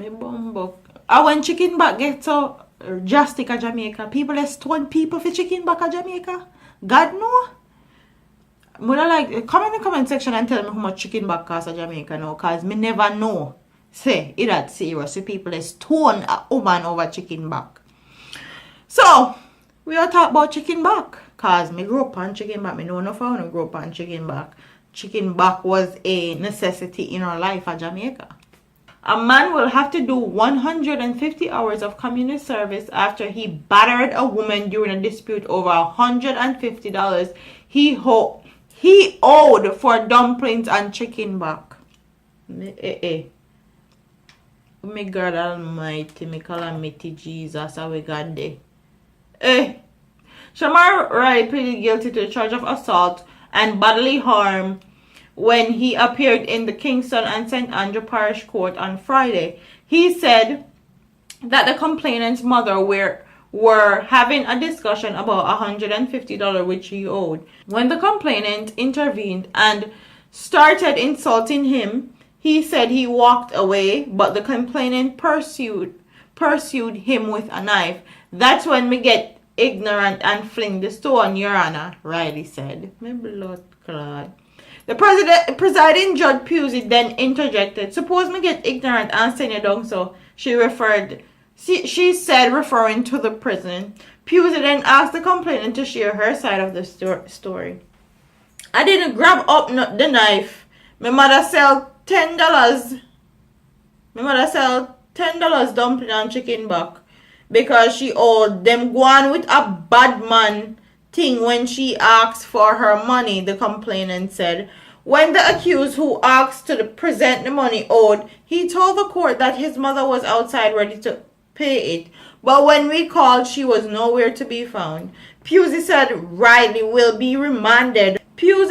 Me bumbo. I when chicken back get so drastic at Jamaica, people stone people for chicken back at Jamaica. God no. Would I like come in the comment section and tell me how much chicken back cost at Jamaica now, cause me never know. Say it that serious. So people stone a woman over chicken back. So we are talk about chicken back, cause me grew up on chicken back. Me know enough how to grow up on chicken back. Chicken back was a necessity in our life at Jamaica. A man will have to do 150 hours of community service after he battered a woman during a dispute over $150 he owed for dumplings and chicken back. May God Almighty, me calamity Jesus, how we got there. Shamar Riley pleaded guilty to the charge of assault and bodily harm when he appeared in the Kingston and St. Andrew Parish Court on Friday. He said that the complainant's mother were having a discussion about $150 which he owed. When the complainant intervened and started insulting him, he said he walked away, but the complainant pursued him with a knife. That's when me get ignorant and fling the stone, Your Honor, Riley said. My blood clot. The presiding judge Pusey then interjected. Suppose me get ignorant and send you down, so she said, referring to the prison. Pusey then asked the complainant to share her side of the story. I didn't grab up the knife. My mother sell $10. My mother sell $10 dumpling and chicken back because she owed them go on with a bad man thing when she asked for her money, the complainant said. When the accused who asked to present the money owed, he told the court that his mother was outside ready to pay it. But when we called, she was nowhere to be found. Pusey said Riley will be remanded. Until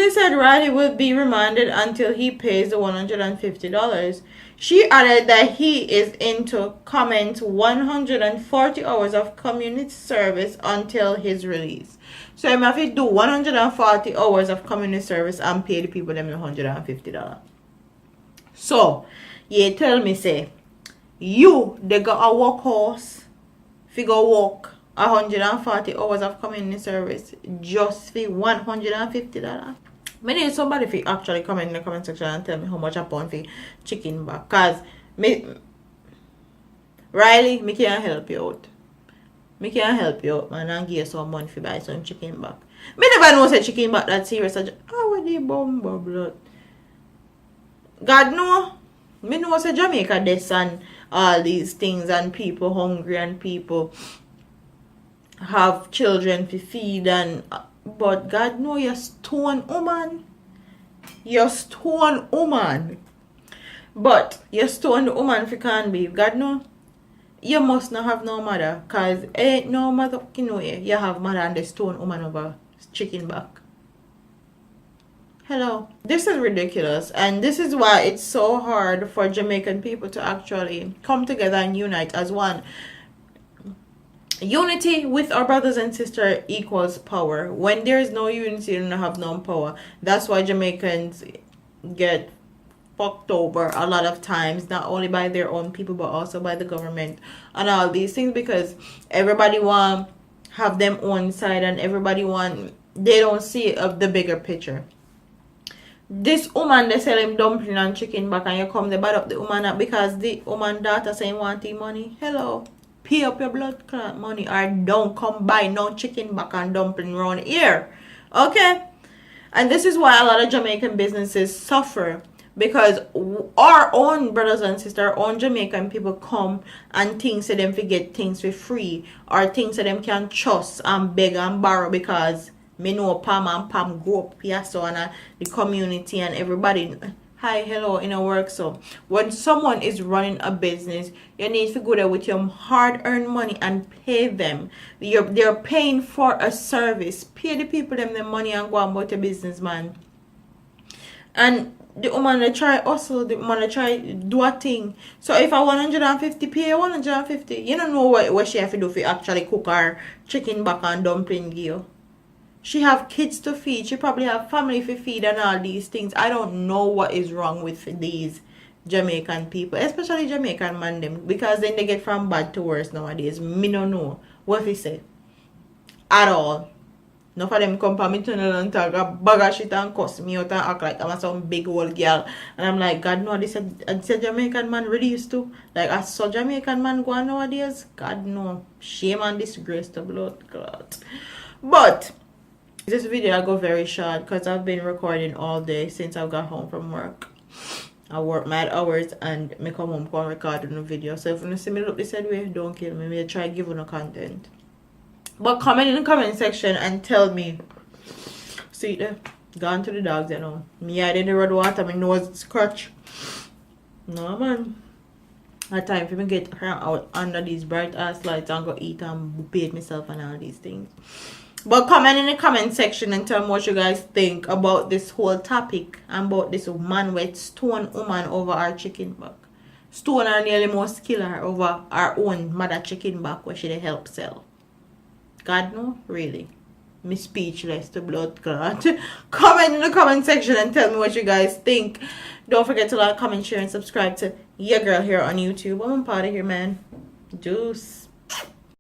he pays the $150. She added that he is into comment 140 hours of community service until his release. So I'm have to do 140 hours of community service and pay the people them $150. So, you tell me say, they got a workhouse, figure work 140 hours of community service just for $150. I need somebody to actually comment in the comment section and tell me how much a pound for chicken back. Cause Riley, me can't help you out. Man, and give you some money to buy some chicken back. Me never know say chicken back that serious. What the bumbo blood? God know. Me know say Jamaica this and all these things and people hungry and people have children to feed and but God know you're stone woman. But you're stone woman if you can't be. God know. You must not have no mother, cause ain't no mother way you have mother and the stone woman over chicken back. Hello. This is ridiculous, and this is why it's so hard for Jamaican people to actually come together and unite as one. Unity with our brothers and sisters equals power. When there is no unity, you don't have no power. That's why Jamaicans get fucked over a lot of times, not only by their own people but also by the government and all these things, because everybody want have them own side and they don't see the bigger picture. This woman they sell him dumpling and chicken back and you come they bad up the woman up because the woman daughter saying want the money. Hello, pay up your blood clot money or don't come buy no chicken back and dumpling around here. Okay, and this is why a lot of Jamaican businesses suffer, because our own brothers and sisters, our own Jamaican people come and think so them forget things for free or things so them can trust and beg and borrow, because me know Pam and Pam grew up here so and the community and everybody hi hello in a work. So when someone is running a business, you need to go there with your hard-earned money and pay them. They're paying for a service. Pay the people them the money and go about your business, man. And the woman they try also, the woman they try do a thing. So if I 150 pay 150, you don't know what she have to do for actually cook her chicken back and dumpling give. She have kids to feed. She probably have family to feed and all these things. I don't know what is wrong with these Jamaican people, especially Jamaican man them, because then they get from bad to worse nowadays. Me no know what they say at all. Enough of them come for me tunnel and talk a bag of shit and cuss me out and act like I'm some big old girl. And I'm like, God no, this a Jamaican man really used to. Like I saw Jamaican man go on nowadays. God no. Shame and disgrace to blood clot. But this video I go very short because I've been recording all day since I got home from work. I work mad hours and me come home and record a video. So if you see me look this way, don't kill me. Me try give you no content. But comment in the comment section and tell me. See there? Gone to the dogs, you know. Me I didn't road water, my nose scratch. No man. At time for me get out under these bright ass lights and go eat and bathe myself and all these things. But comment in the comment section and tell me what you guys think about this whole topic and about this man with stone woman over our chicken back. Stone her nearly most kill her over our own mother chicken back where she help sell. God no, really. Me speechless to blood clot. Comment in the comment section and tell me what you guys think. Don't forget to like, comment, share, and subscribe to your girl here on YouTube. I'm part of here, man. Juice.